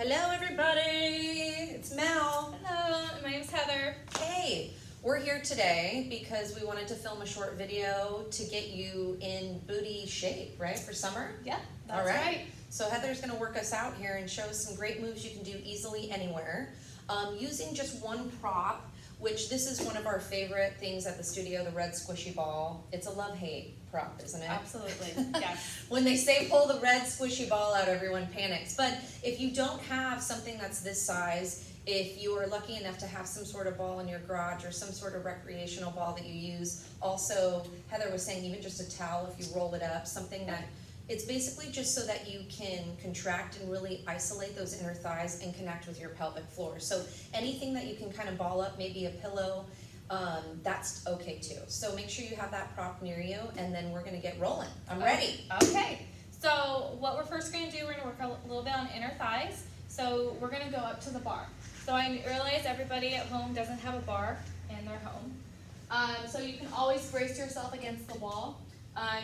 Hello everybody, it's Mel. Hello, my name's Heather. Hey, we're here today because we wanted to film a short video to get you in booty shape, right, for summer? Yeah, that's All right. So Heather's gonna work us out here and show us some great moves you can do easily anywhere. Using just one prop, which this is one of our favorite things at the studio, the red squishy ball. It's a love-hate prop, isn't it? Absolutely, yes. When they say pull the red squishy ball out, everyone panics. But if you don't have something that's this size, if you are lucky enough to have some sort of ball in your garage or some sort of recreational ball that you use, also, Heather was saying even just a towel, if you roll it up, something that, it's basically just so that you can contract and really isolate those inner thighs and connect with your pelvic floor. So anything that you can kind of ball up, maybe a pillow, that's okay too. So make sure you have that prop near you, and then we're gonna get rolling. I'm ready. Okay, so what we're first gonna do, we're gonna work a little bit on inner thighs. So we're gonna go up to the bar. So I realize everybody at home doesn't have a bar in their home. So you can always brace yourself against the wall.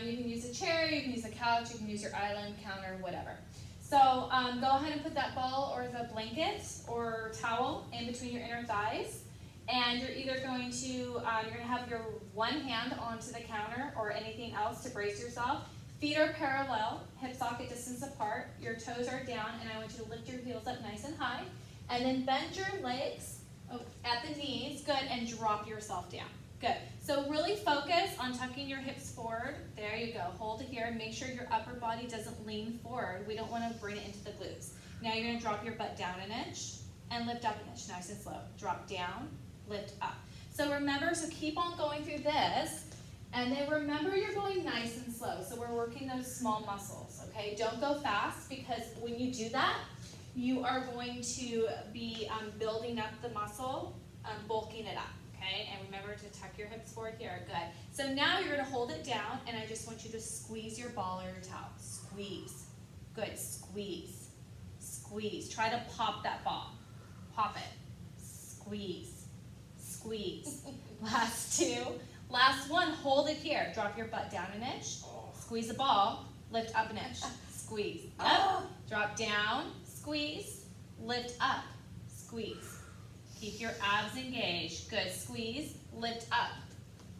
You can use a chair, you can use a couch, you can use your island, counter, whatever. So go ahead and put that ball or the blanket or towel in between your inner thighs. And you're either going to, you're going to have your one hand onto the counter or anything else to brace yourself. Feet are parallel, hip socket distance apart, your toes are down, and I want you to lift your heels up nice and high. And then bend your legs at the knees, good, and drop yourself down. Good. So really focus on tucking your hips forward. There you go. Hold it here. Make sure your upper body doesn't lean forward. We don't want to bring it into the glutes. Now you're going to drop your butt down an inch and lift up an inch, nice and slow. Drop down, lift up. So remember, so keep on going through this, and then remember you're going nice and slow. So we're working those small muscles, okay? Don't go fast, because when you do that, you are going to be building up the muscle, bulking it up. Okay, and remember to tuck your hips forward here, good. So now you're gonna hold it down, and I just want you to squeeze your ball or your towel. Squeeze, good, squeeze, squeeze. Try to pop that ball, pop it, squeeze, squeeze. Last two, last one, hold it here. Drop your butt down an inch, squeeze the ball, lift up an inch, squeeze, up, drop down, squeeze, lift up, squeeze. Keep your abs engaged. Good. Squeeze, lift up,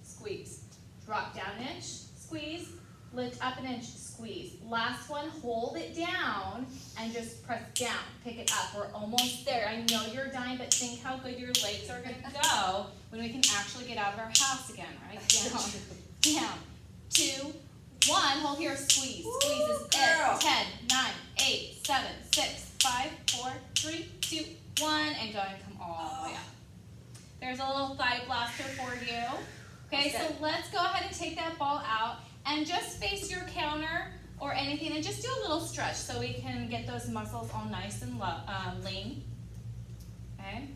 squeeze. Drop down an inch, squeeze, lift up an inch, squeeze. Last one, hold it down and just press down. Pick it up. We're almost there. I know you're dying, but think how good your legs are going to go when we can actually get out of our house again, right? Down, down. 2, 1. Hold here, squeeze. Squeeze is it. 10, 9, 8, 7, 6, 5, 4, 3, 2, 1, and go and come all the way up. There's a little thigh blaster for you. Okay, so let's go ahead and take that ball out and just face your counter or anything, and just do a little stretch so we can get those muscles all nice and lean. Okay,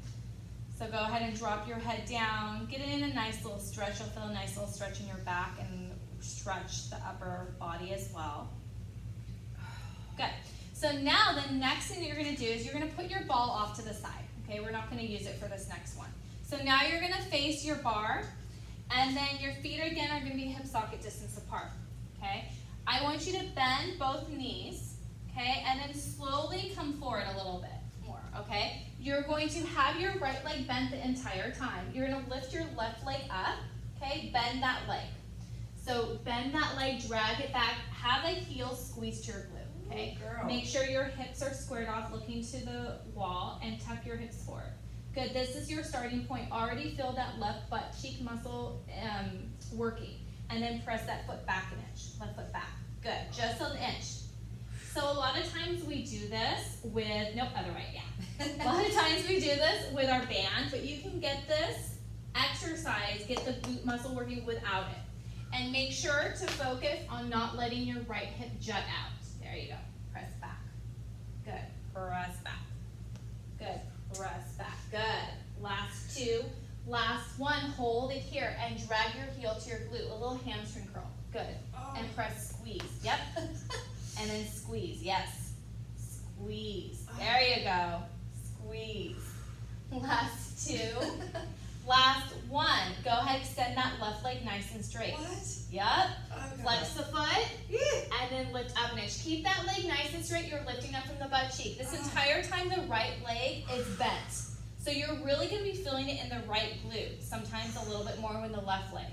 so go ahead and drop your head down. Get it in a nice little stretch. You'll feel a nice little stretch in your back and stretch the upper body as well. Good. So now the next thing that you're going to do is you're going to put your ball off to the side. Okay, we're not going to use it for this next one. So now you're going to face your bar, and then your feet again are going to be hip socket distance apart. Okay, I want you to bend both knees, okay, and then slowly come forward a little bit more. Okay, you're going to have your right leg bent the entire time. You're going to lift your left leg up. Okay, bend that leg. So bend that leg, drag it back, have the heel squeeze to your glute. Okay, make sure your hips are squared off, looking to the wall, and tuck your hips forward. Good, this is your starting point. Already feel that left butt cheek muscle working. And then press that foot back an inch, left foot back. Good, just an inch. So a lot of times we do this with, nope, other way, yeah. A lot of times we do this with our band, but you can get this exercise, get the glute muscle working without it. And make sure to focus on not letting your right hip jut out. There you go. Press back. Good. Press back. Good. Press back. Good. Last two. Last one. Hold it here and drag your heel to your glute. A little hamstring curl. Good. And press squeeze. Yep. And then squeeze. Yes. Squeeze. There you go. Squeeze. Last two. Last one. Go ahead, extend that left leg nice and straight. What? Yep. Okay. Flex the foot, Yeah. and then lift up an inch. Keep that leg nice and straight. You're lifting up from the butt cheek. This entire time, the right leg is bent. So you're really going to be feeling it in the right glute. Sometimes a little bit more in the left leg.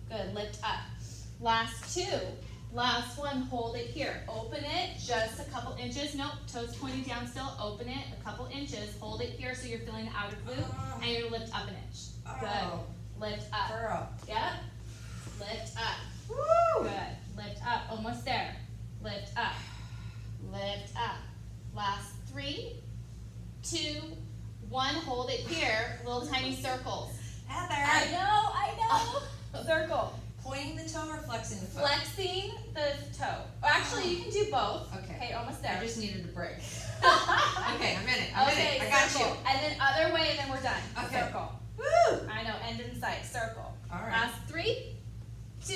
Good. Lift up. Last two. Last one. Hold it here. Open it just a couple inches. Nope. Toes pointing down still. Open it a couple inches. Hold it here so you're feeling the outer glute, and you're lift up an inch. Good. Lift up. Girl. Yep. Lift up. Woo! Good. Lift up. Almost there. Lift up. Lift up. Last 3, 2, 1. Hold it here. Little tiny circles. Heather. I know. Circle. Pointing the toe or flexing the foot? Flexing the toe. Actually, you can do both. Okay. Almost there. I just needed a break. Okay, I'm in it. I'm in it. I got circle. you. And then other way, and then we're done. Okay. Circle. Woo! I know. End in sight. Circle. All right. Last 3, 2,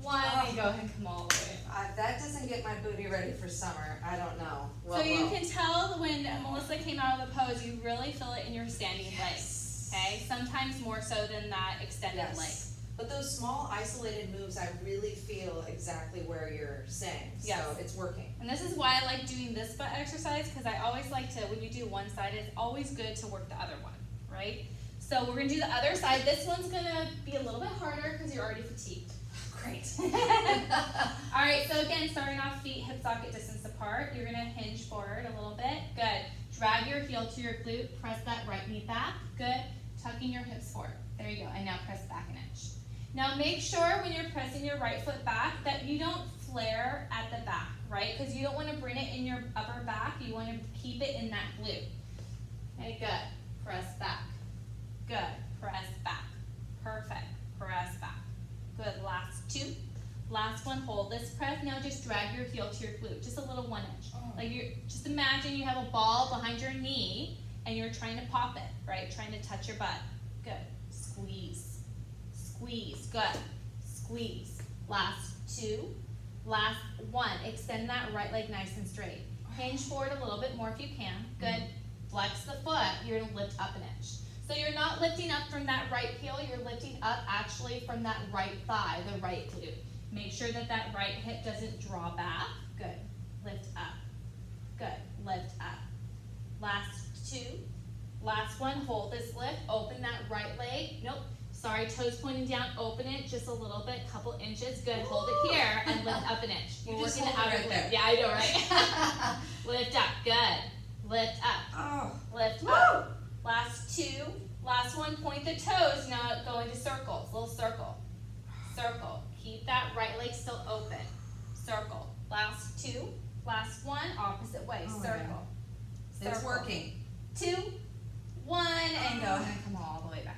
1. And go ahead and come all the way. That doesn't get my booty ready for summer. I don't know. So you can tell when Melissa came out of the pose, you really feel it in your standing legs. Okay? Sometimes more so than that extended leg. But those small isolated moves, I really feel exactly where you're saying. So Yes. it's working. And this is why I like doing this butt exercise, because I always like to, when you do one side, it's always good to work the other one, right? So we're going to do the other side. This one's going to be a little bit harder because you're already fatigued. Great. All right, so again, starting off feet hip socket distance apart. You're going to hinge forward a little bit. Good. Drag your heel to your glute. Press that right knee back. Good. Tucking your hips forward. There you go. And now press back an inch. Now make sure when you're pressing your right foot back that you don't flare at the back, right? Because you don't want to bring it in your upper back. You want to keep it in that glute. Okay, good. Press back. Good. Press back. Perfect. Press back. Good. Last 2. Last one. Hold this press. Now just drag your heel to your glute. Just a little 1 inch. Like you just imagine you have a ball behind your knee and you're trying to pop it, right? Trying to touch your butt. Good. Squeeze. Squeeze. Good. Squeeze. Last 2. Last 1. Extend that right leg nice and straight. Hinge forward a little bit more if you can. Good. Flex the foot. You're going to lift up an inch. So you're not lifting up from that right heel. You're lifting up actually from that right thigh, the right glute. Make sure that that right hip doesn't draw back. Good. Lift up. Good. Lift up. Last 2. Last one. Hold this lift. Open that right leg. Nope. Sorry, toes pointing down, open it just a little bit, couple inches. Good, hold it here and lift up an inch. You just need the outer glute. Yeah, I know, right? Lift up, good. Lift up. Oh. Lift up. Last 2. Last one, point the toes. Now go into circles, little circle. Circle. Keep that right leg still open. Circle. Last 2. Last one, opposite way. Circle. It's Circle. working. 2, 1, and go ahead and come all the way back in.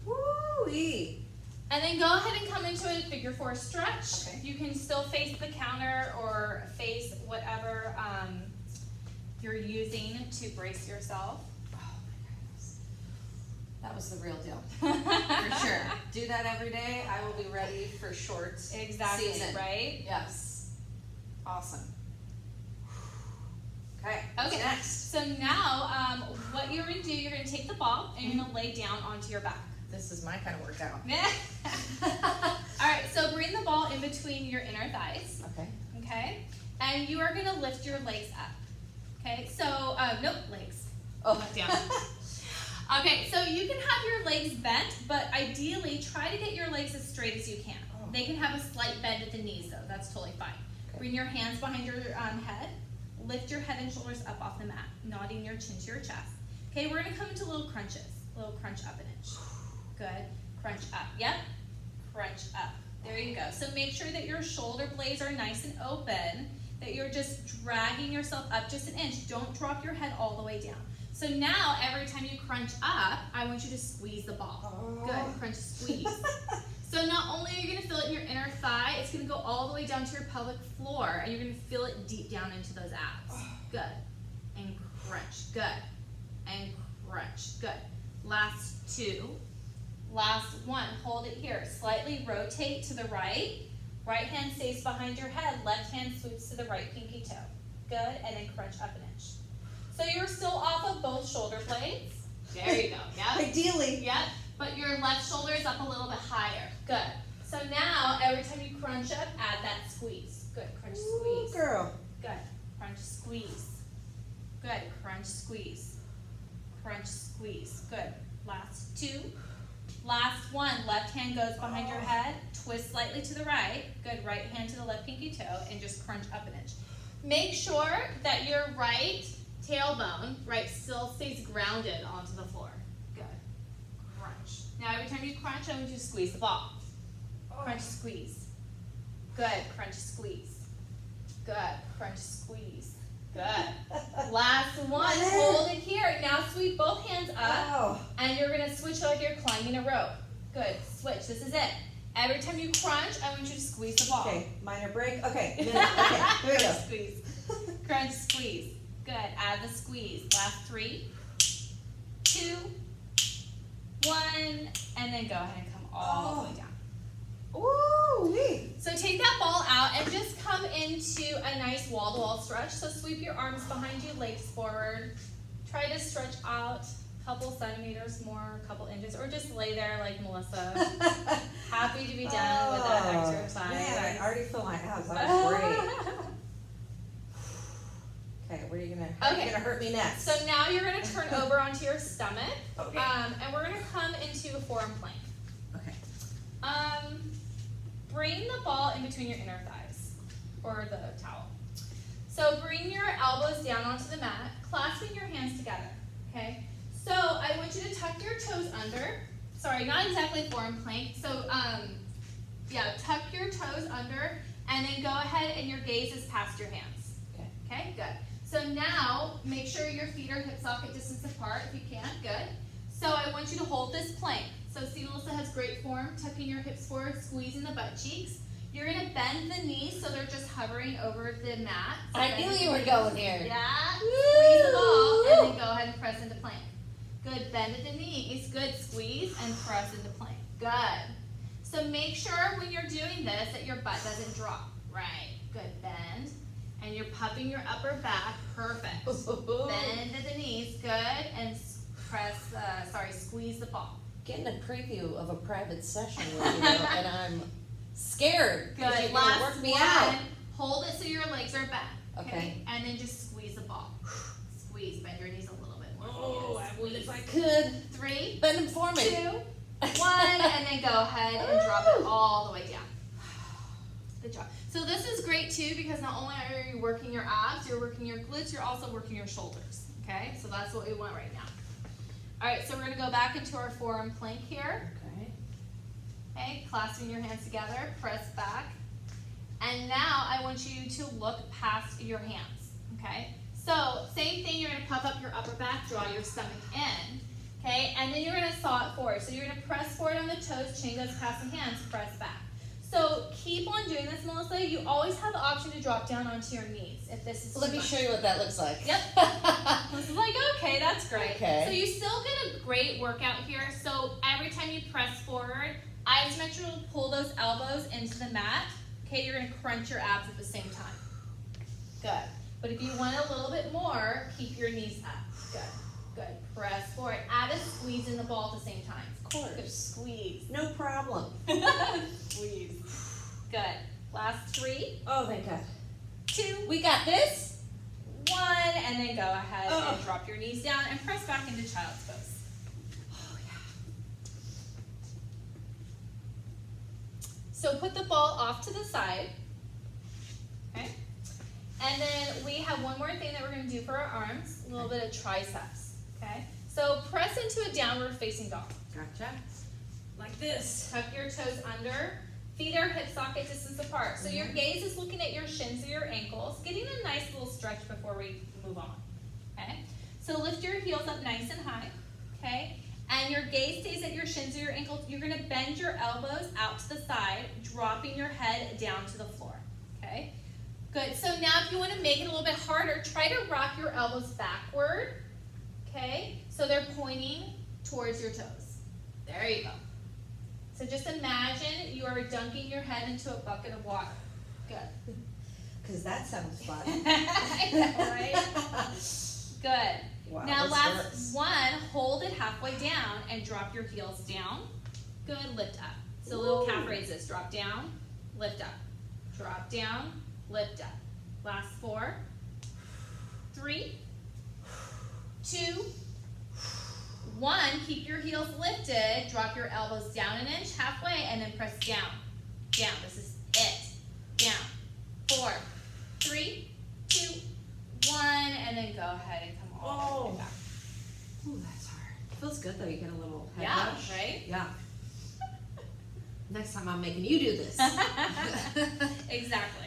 Woo-wee. And then go ahead and come into a figure 4 stretch. Okay. You can still face the counter or face whatever you're using to brace yourself. Oh my goodness. That was the real deal. For sure. Do that every day. I will be ready for short Exactly, season. right? Yes. Awesome. Okay. What's Okay. next? So now what you're going to do, you're going to take the ball and you're going to lay down onto your back. This is my kind of workout. All right, so bring the ball in between your inner thighs. Okay. Okay? And you are going to lift your legs up. Okay, so, nope, legs. Oh, Down. Okay, so you can have your legs bent, but ideally try to get your legs as straight as you can. Oh. They can have a slight bend at the knees though, that's totally fine. Okay. Bring your hands behind your head, lift your head and shoulders up off the mat, nodding your chin to your chest. Okay, we're gonna come into little crunches, little crunch up an inch. Good, crunch up, yep, crunch up. There you go. So make sure that your shoulder blades are nice and open, that you're just dragging yourself up just an inch. Don't drop your head all the way down. So now, every time you crunch up, I want you to squeeze the ball. Oh. Good, crunch, squeeze. So not only are you gonna feel it in your inner thigh, it's gonna go all the way down to your pelvic floor, and you're gonna feel it deep down into those abs. Good, and crunch, good, and crunch, good. Last 2, last 1, hold it here. Slightly rotate to the right. Right hand stays behind your head, left hand swoops to the right pinky toe. Good, and then crunch up an inch. So you're still off of both shoulder blades. There you go. Yep. Ideally. Yep. But your left shoulder is up a little bit higher. Good. So now, every time you crunch up, add that squeeze. Good. Crunch, squeeze. Ooh, girl. Good. Crunch, squeeze. Good. Crunch, squeeze. Crunch, squeeze. Good. Last two. Last one. Left hand goes behind your head. Twist slightly to the right. Good. Right hand to the left pinky toe and just crunch up an inch. Make sure that your right tailbone, right, still stays grounded onto the floor. Good. Crunch. Now every time you crunch, I want you to squeeze the ball. Crunch, squeeze. Good. Crunch, squeeze. Good. Crunch, squeeze. Good. Last one. Hold it here. Now sweep both hands up. And you're going to switch like you're climbing a rope. Good. Switch. This is it. Every time you crunch, I want you to squeeze the ball. Okay. Minor break. Okay. Okay. Here we go. Squeeze. Crunch, squeeze. Good. Add the squeeze. Last 3, 2, 1, and then go ahead and come all the way down. Ooh-wee. So take that ball out and just come into a nice wall-to-wall stretch. So sweep your arms behind you, legs forward. Try to stretch out a couple centimeters more, a couple inches, or just lay there like Melissa. Happy to be done with that exercise. Man, I already feel my abs. That was great. Okay, what are you gonna hurt me next? So now you're gonna turn over onto your stomach. Okay. And we're gonna come into a forearm plank. Okay. Bring the ball in between your inner thighs, or the towel. So bring your elbows down onto the mat, clasping your hands together, okay? So I want you to tuck your toes under. Sorry, not exactly forearm plank. So tuck your toes under, and then go ahead and your gaze is past your hands. Okay, good. So now, make sure your feet are hip socket distance apart if you can, good. So I want you to hold this plank. So see, Melissa has great form, tucking your hips forward, squeezing the butt cheeks. You're gonna bend the knees so they're just hovering over the mat. So I knew you were going here. Yeah, squeeze the ball, and then go ahead and press into plank. Good, bend at the knees, good, squeeze and press into plank, good. So make sure when you're doing this that your butt doesn't drop, right, good, bend. And you're puffing your upper back, perfect. Bend at the knees, good, and squeeze the ball. Getting a preview of a private session with you, and I'm scared. Good, You're last gonna work me one. out. Hold it so your legs are back. Okay. And then just squeeze the ball. Squeeze, bend your knees a little bit more. Oh, I would Squeeze. if I could. 3, Bend them for 2, me. 1, and then go ahead and drop it all the way down. Good job. So this is great too because not only are you working your abs, you're working your glutes, you're also working your shoulders. Okay, so that's what we want right now. All right, so we're gonna go back into our forearm plank here. Okay. Okay, clasping your hands together, press back. And now I want you to look past your hands, okay? So same thing, you're gonna puff up your upper back, draw your stomach in, okay? And then you're gonna saw it forward. So you're gonna press forward on the toes, chain goes past the hands, press back. So keep on doing this, Melissa. You always have the option to drop down onto your knees if this is too Let me much. show you what that looks like. Yep. Melissa's like, okay, that's great. Okay. So you still get a great workout here. So every time you press forward, isometrically pull those elbows into the mat. Okay, you're gonna crunch your abs at the same time. Good. But if you want a little bit more, keep your knees up. Good. Good. Press forward. Add a squeeze in the ball at the same time. Of course. Good. Squeeze. No problem. Squeeze. Good. Last 3, Oh, thank God. 2, We got this. 1, and then go ahead and drop your knees down and press back into child's pose. Oh, yeah. So put the ball off to the side. Okay. And then we have one more thing that we're going to do for our arms, a little bit of triceps. Okay. So press into a downward facing dog. Gotcha. Like this. Tuck your toes under. Feet are hip socket distance apart. So your gaze is looking at your shins or your ankles, getting a nice little stretch before we move on. Okay? So lift your heels up nice and high. Okay? And your gaze stays at your shins or your ankles. You're going to bend your elbows out to the side, dropping your head down to the floor. Okay? Good. So now if you want to make it a little bit harder, try to rock your elbows backward. Okay? So they're pointing towards your toes. There you go. So just imagine you are dunking your head into a bucket of water. Good. Because that sounds fun. I know, right? Good. Wow, now this last works. one, hold it halfway down and drop your heels down. Good, lift up. So little calf raises, drop down, lift up. Drop down, lift up. Last 4, 3, 2, 1. Keep your heels lifted, drop your elbows down an inch, halfway, and then press down. Down, this is it. Down. 4, 3, 2, 1, and then go ahead and come all the way back. Ooh, that's hard. Feels good though, you get a little head Yeah, rush. right? Yeah. Next time I'm making you do this. Exactly.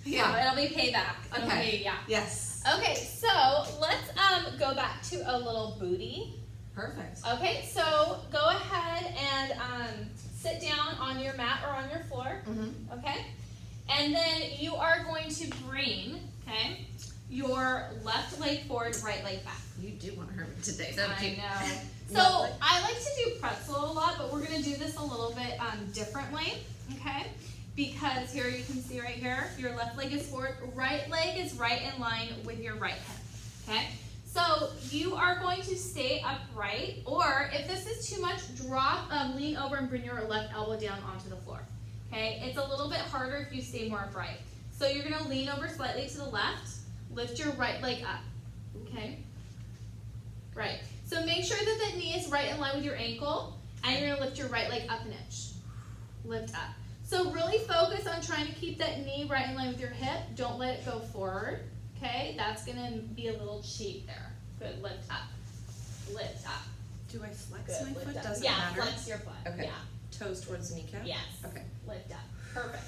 Yeah. So it'll be payback. It'll Okay. be, yeah. Yes. Okay, so let's go back to a little booty. Perfect. Okay, so go ahead and sit down on your mat or on your floor. Mm-hmm. Okay, and then you are going to bring, okay, your left leg forward, right leg back. You do want to hurt me today, don't I you? know. So Lovely. I like to do pretzel a lot, but we're gonna do this a little bit differently, okay? Because here you can see right here, your left leg is forward, right leg is right in line with your right hip, okay? So you are going to stay upright, or if this is too much, drop, lean over and bring your left elbow down onto the floor, okay? It's a little bit harder if you stay more upright. So you're gonna lean over slightly to the left, lift your right leg up, okay? Right. So make sure that that knee is right in line with your ankle, and you're gonna lift your right leg up an inch. Lift up. So really focus on trying to keep that knee right in line with your hip. Don't let it go forward, okay? That's gonna be a little cheat there. Good, lift up. Lift up. Do I flex Good, my lift foot? up. Doesn't yeah, matter. flex your foot. Okay. Yeah, Toes towards the kneecap? yes. Okay. Lift up. Perfect.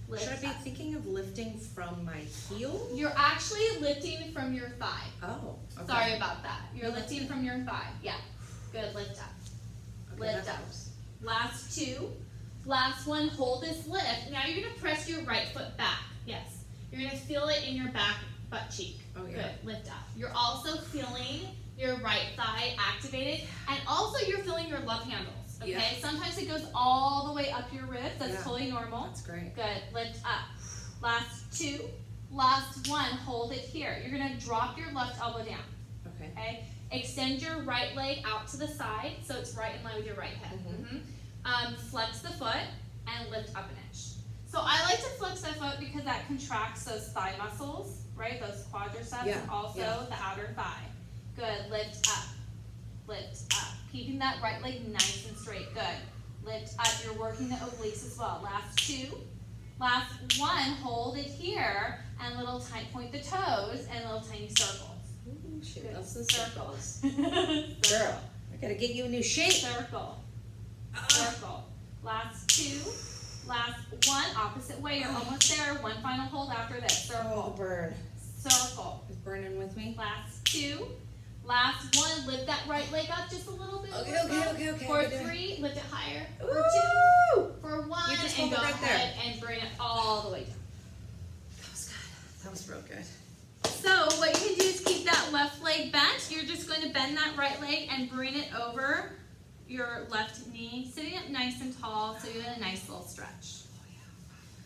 Lift Should I be up. thinking of lifting from my heel? You're actually lifting from your thigh. Oh, okay. Sorry about that. You're No, that's lifting good. from your thigh. Yeah. Good, lift up. Okay, Lift that up. helps. Last 2. Last one, hold this lift. Now you're gonna press your right foot back. Yes. You're gonna feel it in your back butt cheek. Oh, yeah. Good, lift up. You're also feeling your right thigh activated, and also you're feeling your love handles, okay? Yeah. Sometimes it goes all the way up your ribs. That's Yeah. totally normal. That's great. Good, lift up. Last 2. Last one, hold it here. You're gonna drop your left elbow down, Okay. okay? Extend your right leg out to the side, so it's right in line with your right hip. Mhm. Flex the foot and lift up an inch. So I like to flex that foot because that contracts those thigh muscles, right? Those quadriceps, Yeah, and also yeah. the outer thigh. Good, lift up, lift up. Keeping that right leg nice and straight, good. Lift up, you're working the obliques as well. Last 2. Last one, hold it here, and little tight point the toes, and little tiny circles. Ooh, shoot, Good. that's the Circles. Girl, I gotta get you a new shape. Circle. Circle. Last 2. Last one, opposite way. You're almost there. One final hold after this. Oh, Circle. burn. Circle. Is burning with me? Last 2. Last one, lift that right leg up just a little bit. Okay, more. okay, okay. For I can do it. 3, lift it higher. For Ooh! 2. For 1, You just and hold go it right there. ahead and bring it all the way down. That was good. That was real good. So what you can do is keep that left leg bent. You're just going to bend that right leg and bring it over your left knee, sitting up nice and tall, so you get a nice little stretch.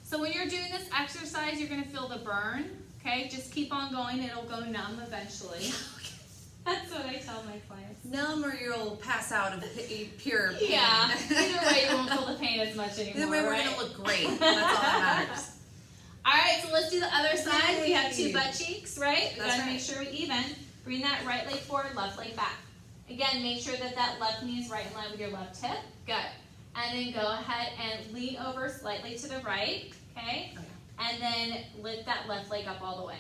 So when you're doing this exercise, you're going to feel the burn, okay? Just keep on going. It'll go numb eventually. That's what I tell my clients. Numb or you'll pass out of pure pain. Yeah, either way you won't feel the pain as much anymore, Either way, we're right? gonna look great. That's all that matters. All right, so let's do the other side. We have 2 Yay. butt cheeks, right? We That's gotta right. make sure we even. Bring that right leg forward, left leg back. Again, make sure that that left knee is right in line with your left hip. Good. And then go ahead and lean over slightly to the right, okay? Okay. And then lift that left leg up all the way.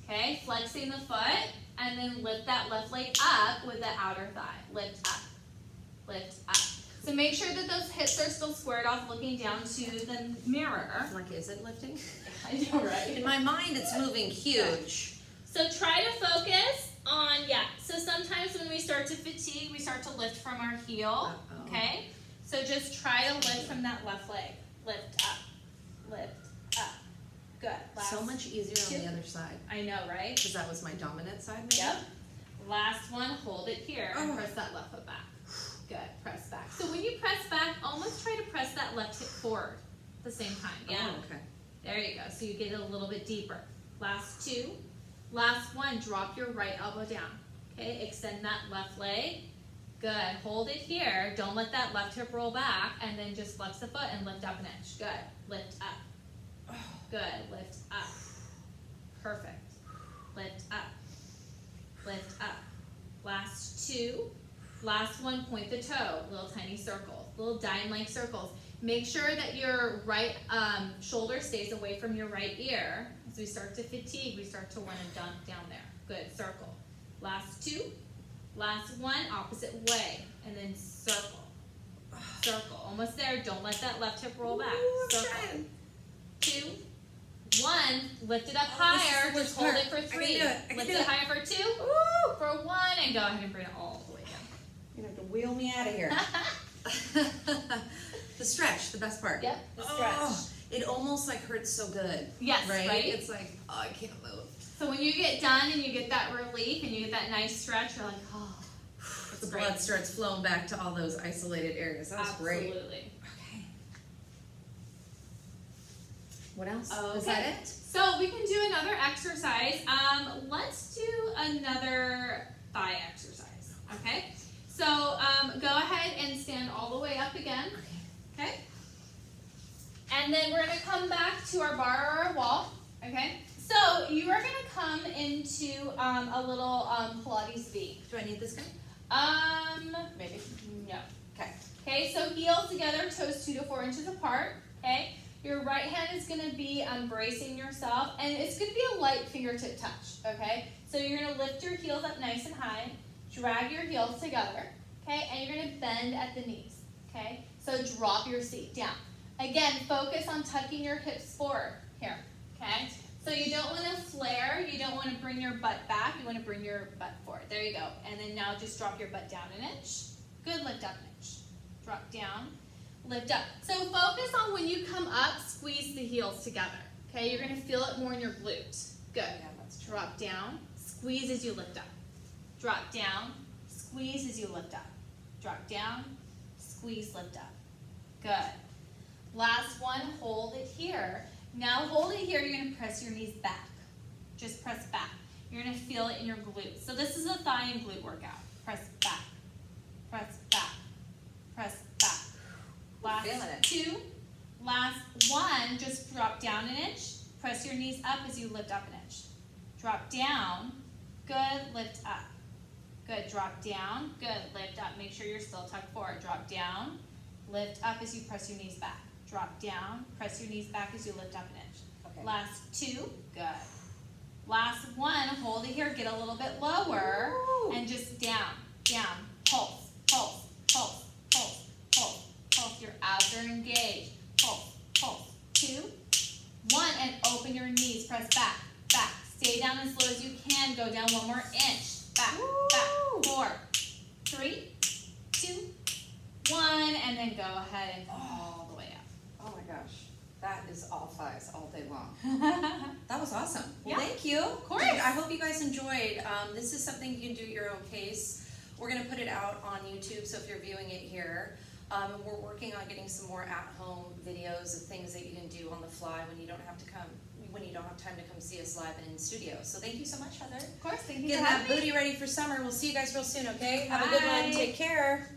Okay, flexing the foot, and then lift that left leg up with the outer thigh. Lift up, lift up. So make sure that those hips are still squared off, looking down to the mirror. Like, is it lifting? I know, right? In my mind, it's moving huge. So try to focus on, so sometimes when we start to fatigue, we start to lift from our heel, Uh-oh. okay? So just try to lift from that left leg. Lift up, lift up. Good. Last, So much easier on 2. the other side. I know, right? Because that was my dominant side, maybe? Yep. Last one, hold it here and Oh. press that left foot back. Good, press back. So when you press back, almost try to press that left hip forward at the same time, yeah? Oh, okay. There you go, so you get it a little bit deeper. Last 2. Last one, drop your right elbow down. Okay, extend that left leg Good. Hold it here. Don't let that left hip roll back, and then just flex the foot and lift up an inch. Good. Lift up. Good. Lift up. Perfect. Lift up. Lift up. Last two. Last one, point the toe. Little tiny circles. Little dime-like circles. Make sure that your right shoulder stays away from your right ear. As we start to fatigue, we start to want to dunk down there. Good. Circle. Last two. Last one, opposite way. And then circle. Circle. Almost there. Don't let that left hip roll back. Circle. 2, 1. Lift it up higher. Just hold it for 3. Lift it higher for 2. For 1. And go ahead and bring it all the way down. You're gonna have to wheel me out of here. The stretch, the best part. Yep, the stretch. Oh, it almost like hurts so good. Yes, right? It's like, oh, I can't move. So when you get done and you get that relief and you get that nice stretch, you're like, oh. The blood starts flowing back to all those isolated areas. That was great. Absolutely. Okay. What else? Okay. Is that it? So we can do another exercise. Let's do another thigh exercise. Okay. So go ahead and stand all the way up again. Okay. And then we're gonna come back to our bar or our wall. Okay. So you are gonna come into a little Pilates V. Do I need this guy? Maybe. No. Okay. Okay, so heels together, toes 2 to 4 inches apart. Okay. Your right hand is going to be bracing yourself, and it's going to be a light fingertip touch. Okay. So you're going to lift your heels up nice and high, drag your heels together. Okay, and you're going to bend at the knees. Okay. So drop your seat down. Again, focus on tucking your hips forward here. Okay. So you don't want to flare, you don't want to bring your butt back, you want to bring your butt forward. There you go. And then now just drop your butt down an inch. Good, lift up an inch. Drop down, lift up. So focus on when you come up, squeeze the heels together. Okay, you're going to feel it more in your glutes. Good. Drop down, squeeze as you lift up. Drop down, squeeze as you lift up. Drop down, squeeze, lift up. Good. Last one, hold it here. Now hold it here, you're going to press your knees back. Just press back. You're going to feel it in your glutes. So this is a thigh and glute workout. Press back. Press back. Press back. Last 2. Last 1, just drop down an inch. Press your knees up as you lift up an inch. Drop down. Good. Lift up. Good. Drop down. Good. Lift up. Make sure you're still tucked forward. Drop down. Lift up as you press your knees back. Drop down, press your knees back as you lift up an inch. Okay. Last 2, good. Last 1, hold it here, get a little bit lower, and just down, down, pulse, pulse, pulse, pulse, pulse, pulse. Your abs are engaged. Pulse, pulse. 2, 1, and open your knees, press back, back. Stay down as low as you can, go down 1 more inch. Back, back, 4, 3, 2, 1, and then go ahead and all the way up. Oh my gosh, that is all thighs all day long. That was awesome. Well, Yeah. thank you. Of course. I hope you guys enjoyed. This is something you can do at your own pace. We're going to put it out on YouTube, so if you're viewing it here, we're working on getting some more at-home videos of things that you can do on the fly when you don't have time to come see us live and in studio. So thank you so much, Heather. Of course, thank you Getting for that having me. booty ready for summer. We'll see you guys real soon, okay? Have a good Bye. one. Take care.